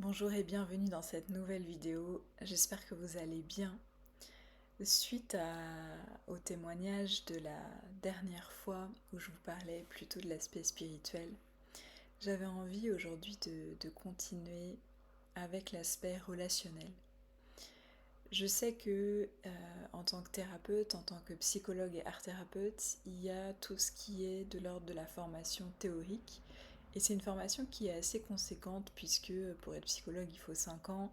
Bonjour et bienvenue dans cette nouvelle vidéo. J'espère que vous allez bien. Au témoignage de la dernière fois où je vous parlais plutôt de l'aspect spirituel, j'avais envie aujourd'hui de continuer avec l'aspect relationnel. Je sais que en tant que thérapeute, en tant que psychologue et art thérapeute, il y a tout ce qui est de l'ordre de la formation théorique. Et c'est une formation qui est assez conséquente puisque pour être psychologue il faut 5 ans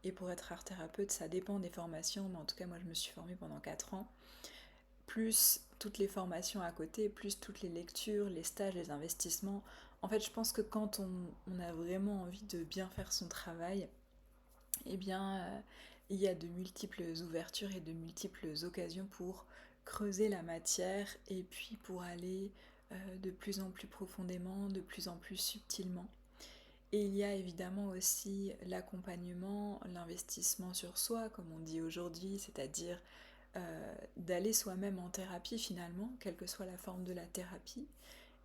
et pour être art thérapeute ça dépend des formations, mais en tout cas moi je me suis formée pendant 4 ans, plus toutes les formations à côté, plus toutes les lectures, les stages, les investissements. En fait je pense que quand on a vraiment envie de bien faire son travail, eh bien, il y a de multiples ouvertures et de multiples occasions pour creuser la matière et puis pour aller de plus en plus profondément, de plus en plus subtilement. Et il y a évidemment aussi l'accompagnement, l'investissement sur soi, comme on dit aujourd'hui, c'est-à-dire d'aller soi-même en thérapie finalement, quelle que soit la forme de la thérapie,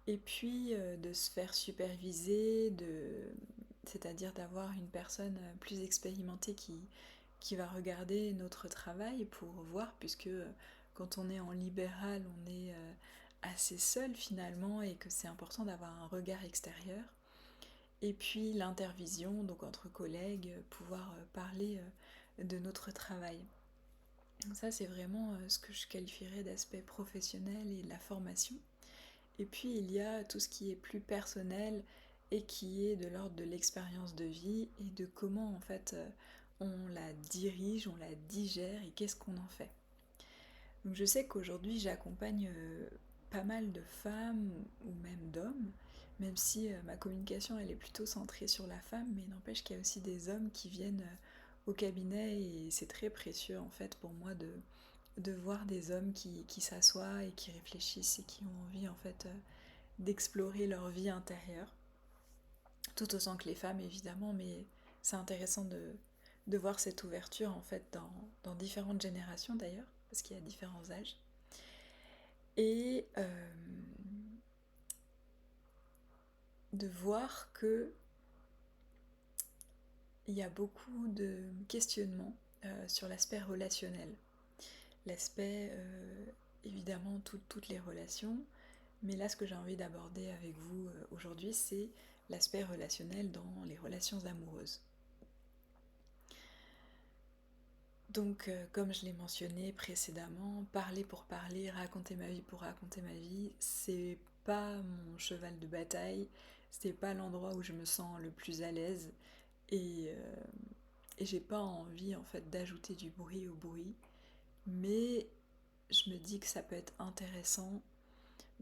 et puis de se faire superviser, c'est-à-dire d'avoir une personne plus expérimentée qui va regarder notre travail pour voir, puisque quand on est en libéral, on est assez seul finalement, et que c'est important d'avoir un regard extérieur. Et puis l'intervision, donc entre collègues, pouvoir parler de notre travail. Ça, c'est vraiment ce que je qualifierais d'aspect professionnel et de la formation. Et puis il y a tout ce qui est plus personnel et qui est de l'ordre de l'expérience de vie et de comment en fait on la dirige, on la digère et qu'est-ce qu'on en fait. Donc je sais qu'aujourd'hui j'accompagne pas mal de femmes ou même d'hommes, même si ma communication elle est plutôt centrée sur la femme, mais n'empêche qu'il y a aussi des hommes qui viennent au cabinet et c'est très précieux en fait pour moi de voir des hommes qui s'assoient et qui réfléchissent et qui ont envie en fait d'explorer leur vie intérieure, tout autant que les femmes évidemment, mais c'est intéressant de voir cette ouverture en fait dans différentes générations d'ailleurs, parce qu'il y a différents âges. Et de voir que il y a beaucoup de questionnements sur l'aspect relationnel. L'aspect, évidemment, toutes les relations, mais là, ce que j'ai envie d'aborder avec vous aujourd'hui, c'est l'aspect relationnel dans les relations amoureuses. Donc, comme je l'ai mentionné précédemment, parler pour parler, raconter ma vie pour raconter ma vie, c'est pas mon cheval de bataille, c'est pas l'endroit où je me sens le plus à l'aise, et, euh, et j'ai pas envie en fait d'ajouter du bruit au bruit, mais je me dis que ça peut être intéressant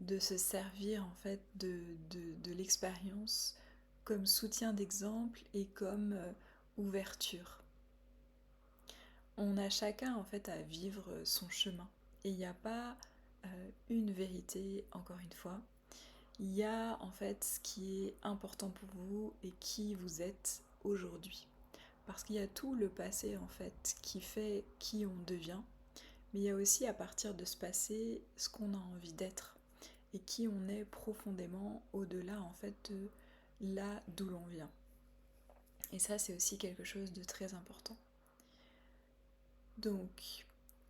de se servir en fait de l'expérience comme soutien d'exemple et comme ouverture. On a chacun en fait à vivre son chemin. Et il n'y a pas une vérité, encore une fois. Il y a en fait ce qui est important pour vous et qui vous êtes aujourd'hui. Parce qu'il y a tout le passé en fait qui fait qui on devient, mais il y a aussi à partir de ce passé ce qu'on a envie d'être et qui on est profondément au-delà en fait de là d'où l'on vient. Et ça c'est aussi quelque chose de très important. Donc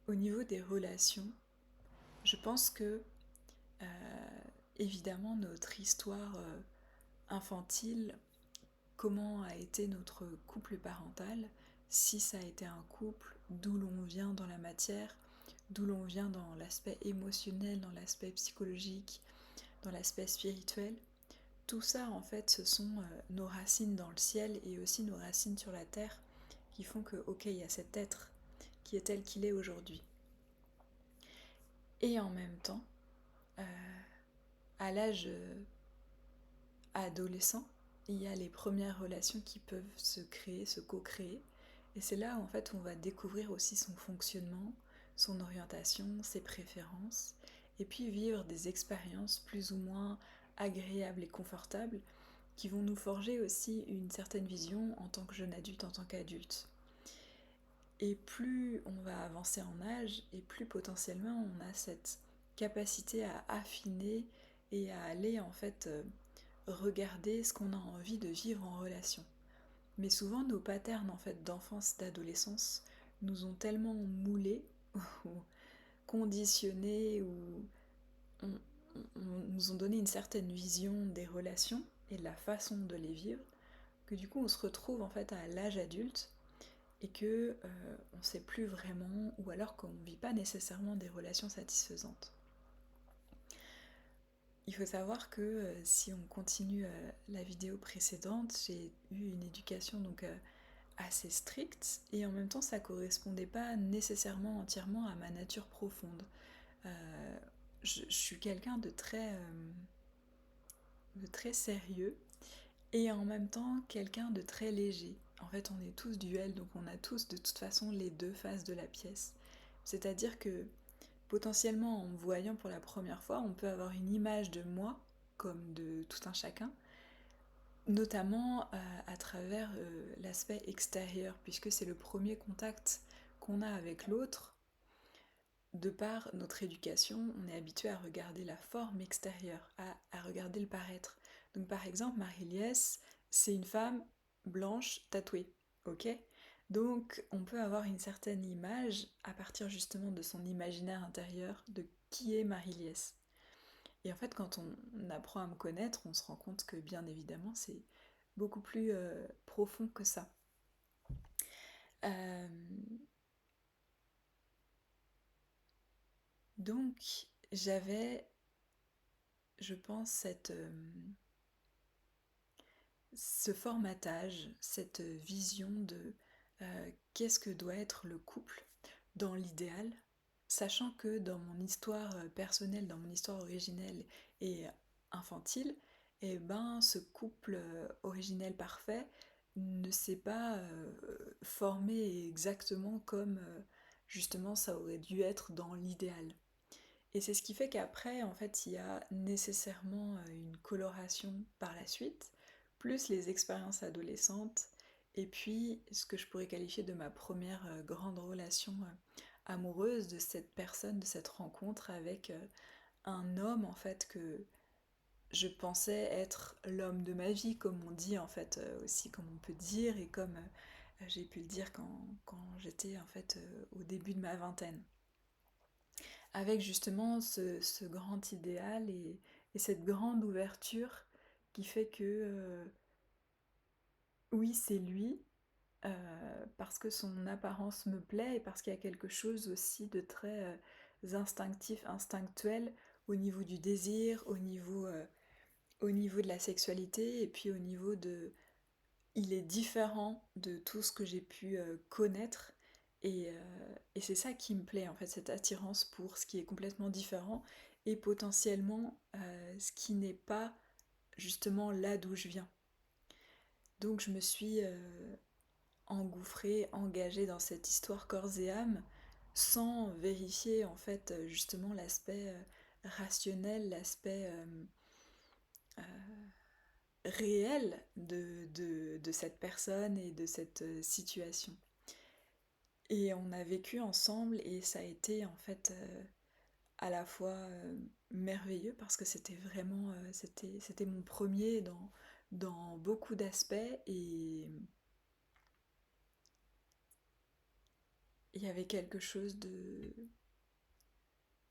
au niveau des relations, je pense que évidemment notre histoire infantile, comment a été notre couple parental, si ça a été un couple, d'où l'on vient dans la matière, d'où l'on vient dans l'aspect émotionnel, dans l'aspect psychologique, dans l'aspect spirituel. Tout ça, en fait, ce sont nos racines dans le ciel et aussi nos racines sur la terre qui font que, ok, il y a cet être qui est tel qu'il est aujourd'hui. Et en même temps, à l'âge adolescent, il y a les premières relations qui peuvent se créer, se co-créer. Et c'est là en fait on va découvrir aussi son fonctionnement, son orientation, ses préférences, et puis vivre des expériences plus ou moins agréables et confortables qui vont nous forger aussi une certaine vision en tant que jeune adulte, en tant qu'adulte. Et plus on va avancer en âge, et plus potentiellement on a cette capacité à affiner et à aller en fait regarder ce qu'on a envie de vivre en relation. Mais souvent nos patterns en fait d'enfance, d'adolescence nous ont tellement moulés ou conditionnés ou on- nous ont donné une certaine vision des relations et de la façon de les vivre que du coup on se retrouve en fait à l'âge adulte et que on ne sait plus vraiment ou alors qu'on ne vit pas nécessairement des relations satisfaisantes. Il faut savoir que si on continue la vidéo précédente, j'ai eu une éducation donc assez stricte et en même temps ça correspondait pas nécessairement entièrement à ma nature profonde. Euh, je suis quelqu'un de très sérieux et en même temps quelqu'un de très léger. En fait on est tous duels donc on a tous de toute façon les deux faces de la pièce. C'est-à-dire que potentiellement en me voyant pour la première fois on peut avoir une image de moi comme de tout un chacun, notamment à travers l'aspect extérieur, puisque c'est le premier contact qu'on a avec l'autre. De par notre éducation, on est habitué à regarder la forme extérieure, à regarder le paraître. Donc par exemple, Marie-Liesse, c'est une femme blanche tatouée, ok? Donc on peut avoir une certaine image à partir justement de son imaginaire intérieur de qui est Marie-Liesse. Et en fait, quand on apprend à me connaître, on se rend compte que bien évidemment, c'est beaucoup plus profond que ça. Euh, donc, j'avais, je pense, ce formatage, cette vision de qu'est-ce que doit être le couple dans l'idéal, sachant que dans mon histoire personnelle, dans mon histoire originelle et infantile, eh ben, ce couple originel parfait ne s'est pas formé exactement comme justement ça aurait dû être dans l'idéal. Et c'est ce qui fait qu'après, en fait, il y a nécessairement une coloration par la suite, plus les expériences adolescentes, et puis ce que je pourrais qualifier de ma première grande relation amoureuse de cette personne, de cette rencontre avec un homme, en fait, que je pensais être l'homme de ma vie, comme on dit, en fait, aussi, comme on peut dire, et comme j'ai pu le dire quand j'étais, en fait, au début de ma vingtaine avec justement ce grand idéal et cette grande ouverture qui fait que oui, c'est lui, parce que son apparence me plaît et parce qu'il y a quelque chose aussi de très instinctif, instinctuel au niveau du désir, au niveau de la sexualité et puis au niveau de... Il est différent de tout ce que j'ai pu connaître et c'est ça qui me plaît en fait, cette attirance pour ce qui est complètement différent et potentiellement ce qui n'est pas justement là d'où je viens. Donc je me suis engouffrée, engagée dans cette histoire corps et âme sans vérifier en fait justement l'aspect rationnel, l'aspect réel de cette personne et de cette situation. Et on a vécu ensemble et ça a été en fait à la fois merveilleux parce que c'était vraiment c'était mon premier dans beaucoup d'aspects et il y avait quelque chose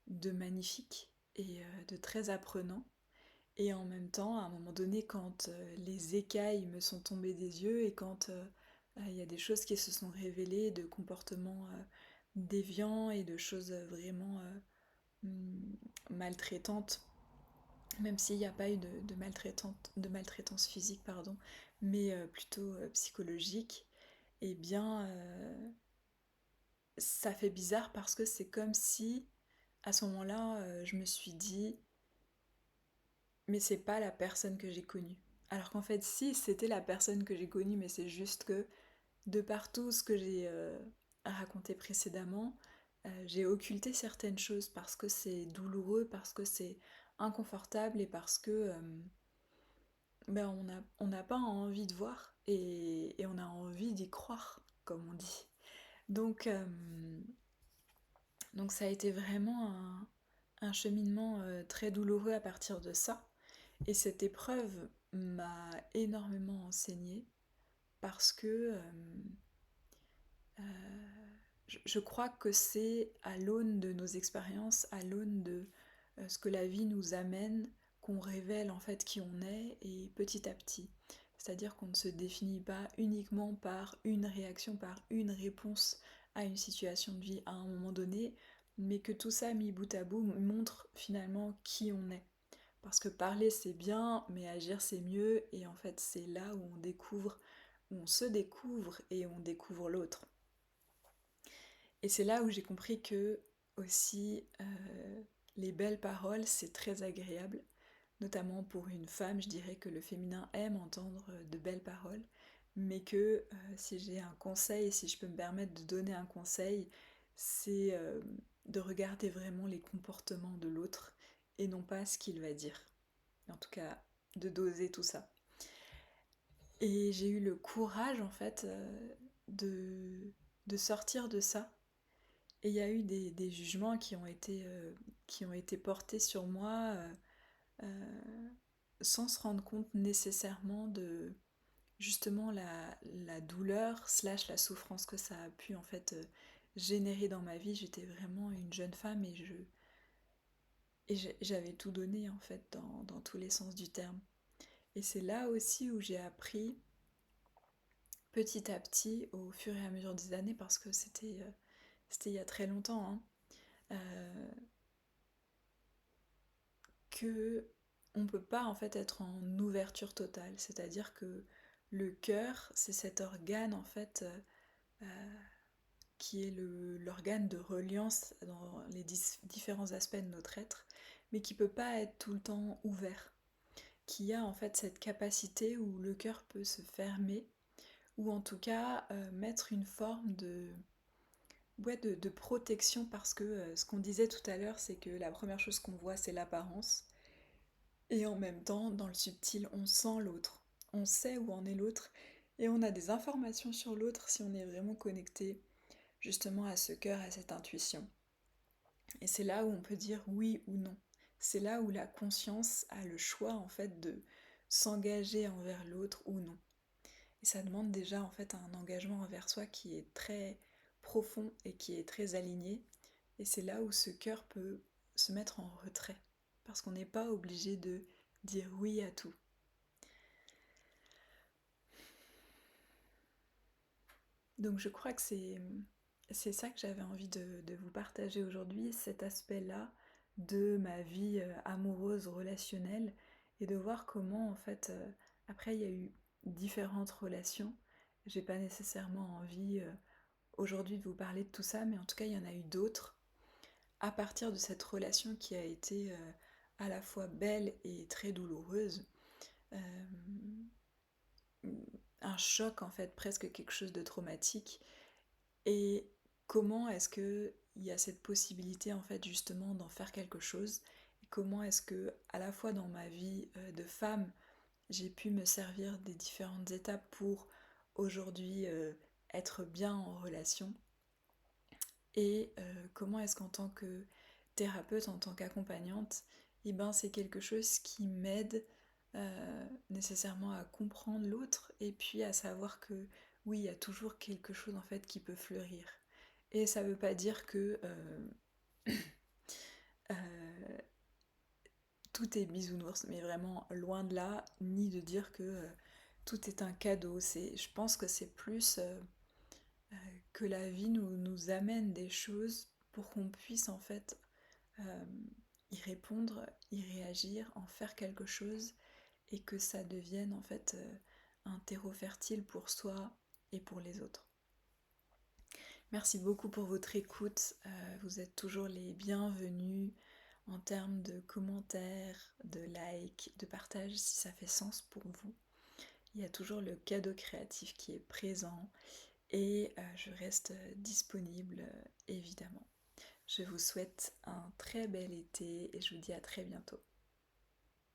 de magnifique et de très apprenant. Et en même temps, à un moment donné, quand les écailles me sont tombées des yeux et quand il y a des choses qui se sont révélées, de comportements déviants et de choses vraiment maltraitantes, même s'il n'y a pas eu de maltraitance physique, pardon, mais plutôt psychologique, eh bien, ça fait bizarre parce que c'est comme si, à ce moment-là, je me suis dit, mais c'est pas la personne que j'ai connue. Alors qu'en fait, si, c'était la personne que j'ai connue, mais c'est juste que de par tout ce que j'ai raconté précédemment, j'ai occulté certaines choses parce que c'est douloureux, parce que c'est inconfortable et parce que ben on n'a pas envie de voir et on a envie d'y croire, comme on dit. Donc, euh, donc ça a été vraiment un cheminement très douloureux à partir de ça. Et cette épreuve m'a énormément enseigné parce que je crois que c'est à l'aune de nos expériences, à l'aune de ce que la vie nous amène, qu'on révèle en fait qui on est et petit à petit. C'est-à-dire qu'on ne se définit pas uniquement par une réaction, par une réponse à une situation de vie à un moment donné, mais que tout ça mis bout à bout montre finalement qui on est. Parce que parler c'est bien, mais agir c'est mieux, et en fait c'est là où on découvre, où on se découvre et on découvre l'autre. Et c'est là où j'ai compris que aussi les belles paroles c'est très agréable, notamment pour une femme, je dirais que le féminin aime entendre de belles paroles, mais que si j'ai un conseil, si je peux me permettre de donner un conseil, c'est de regarder vraiment les comportements de l'autre et non pas ce qu'il va dire. En tout cas, de doser tout ça. Et j'ai eu le courage en fait de sortir de ça. Et il y a eu des jugements qui ont été portés sur moi sans se rendre compte nécessairement de justement la douleur slash la souffrance que ça a pu en fait générer dans ma vie. J'étais vraiment une jeune femme et j'avais tout donné en fait dans tous les sens du terme. Et c'est là aussi où j'ai appris petit à petit au fur et à mesure des années, parce que c'était il y a très longtemps, hein, que on peut pas en fait être en ouverture totale, c'est-à-dire que le cœur c'est cet organe en fait qui est l'organe de reliance dans les différents aspects de notre être, mais qui peut pas être tout le temps ouvert, qui a en fait cette capacité où le cœur peut se fermer, ou en tout cas mettre une forme de protection, parce que ce qu'on disait tout à l'heure, c'est que la première chose qu'on voit, c'est l'apparence, et en même temps, dans le subtil, on sent l'autre, on sait où en est l'autre, et on a des informations sur l'autre si on est vraiment connecté justement à ce cœur, à cette intuition. Et c'est là où on peut dire oui ou non. C'est là où la conscience a le choix en fait de s'engager envers l'autre ou non. Et ça demande déjà en fait un engagement envers soi qui est très profond et qui est très aligné. Et c'est là où ce cœur peut se mettre en retrait. Parce qu'on n'est pas obligé de dire oui à tout. Donc je crois que c'est ça que j'avais envie de vous partager aujourd'hui, cet aspect-là de ma vie amoureuse, relationnelle, et de voir comment en fait, après il y a eu différentes relations. J'ai pas nécessairement envie aujourd'hui de vous parler de tout ça, mais en tout cas il y en a eu d'autres à partir de cette relation qui a été à la fois belle et très douloureuse. Euh, un choc en fait, presque quelque chose de traumatique. Et comment est-ce que il y a cette possibilité en fait justement d'en faire quelque chose, et comment est-ce que à la fois dans ma vie de femme j'ai pu me servir des différentes étapes pour aujourd'hui être bien en relation, et comment est-ce qu'en tant que thérapeute, en tant qu'accompagnante, eh ben, c'est quelque chose qui m'aide nécessairement à comprendre l'autre, et puis à savoir que oui, il y a toujours quelque chose en fait qui peut fleurir. Et ça veut pas dire que euh, tout est bisounours, mais vraiment loin de là, ni de dire que tout est un cadeau. Je pense que c'est plus que la vie nous amène des choses pour qu'on puisse en fait euh, y répondre, y réagir, en faire quelque chose, et que ça devienne en fait un terreau fertile pour soi et pour les autres. Merci beaucoup pour votre écoute, vous êtes toujours les bienvenus en termes de commentaires, de likes, de partage si ça fait sens pour vous. Il y a toujours le cadeau créatif qui est présent, et je reste disponible évidemment. Je vous souhaite un très bel été et je vous dis à très bientôt.